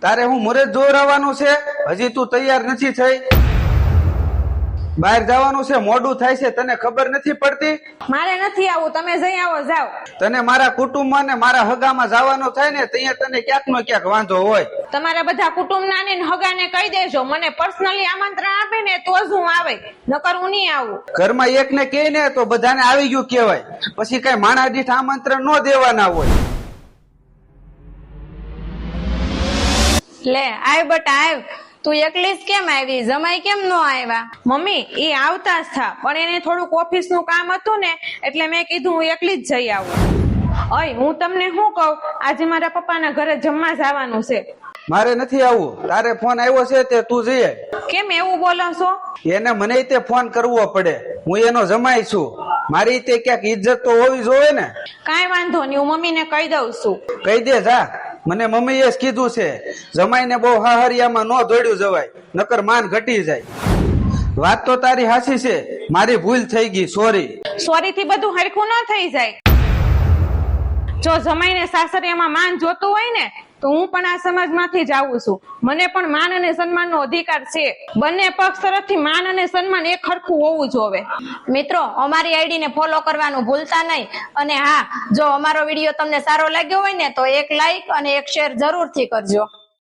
તારે હું મુરત જોરાવાનું છે? હજી તું તૈયાર નથી થઈ? બહાર જવાનું છે, મોડું થાય છે, તને ખબર નથી પડતી? મારે નથી આવું, તમે જઈ આવો, જાઓ. તને મારા કુટુંબમાં ને મારા હગામાં જવાનું થાય ને ત્યાં તને ક્યાંક નો ક્યાંક વાંધો હોય. તમારા બધા કુટુંબના ને હગાને કહી દેજો, મને પર્સનલી આમંત્રણ આપે ને તો જ હું આવે, નકર હું નહીં આવું. ઘરમાં એકને કહે ને તો બધાને આવી ગયું કહેવાય, પછી કઈ માણા દીઠ આમંત્રણ ન દેવાના હોય. લે આવ બટા આવ, તું એકલી જ કેમ આવી? જમાઈ કેમ નો આવ્યા? મમ્મી એ આવતા જ થા, પણ એને થોડુંક ઓફિસ નું કામ હતું ને એટલે મેં કીધું હું એકલી જ જઈ આવું. અય હું તમને શું કહું, આજે મારા પપ્પાના ઘરે જમવા જવાનું છે. મારે નથી આવવું, તારે ફોન આવ્યો છે તે તું જઈએ. કેમ એવું બોલો છો? એને મને તે ફોન કરવો પડે, હું એનો જમાઈ છું, મારી તે ક્યાંક ઇજ્જત તો હોવી જોઈએ ને. કાંઈ વાંધો નહીં, હું મમ્મીને કહી દઉં છું. કહી દે જા, મને મમ્મીએ જ કીધું છે જમાઈને બહુ હાહરિયામાં ન દોડ્યું જવાય, નકર માન ઘટી જાય. વાત તો તારી હાચી છે, મારી ભૂલ થઈ ગઈ, સોરી. સોરી થી બધું હરખું ન થઈ જાય. જો જમાઈને સાસરિયામાં માન જોતું હોય ને તો હું પણ આ સમાજમાંથી જ આવું છું, મને પણ માન અને સન્માનનો અધિકાર છે. બંને પક્ષ તરફથી માન અને સન્માન એક સરખું હોવું જોઈએ. મિત્રો, અમારી આઈડી ને ફોલો કરવાનું ભૂલતા નહીં. અને હા, જો અમારો વિડીયો તમને સારો લાગ્યો હોય ને તો એક લાઈક અને એક શેર જરૂરથી કરજો.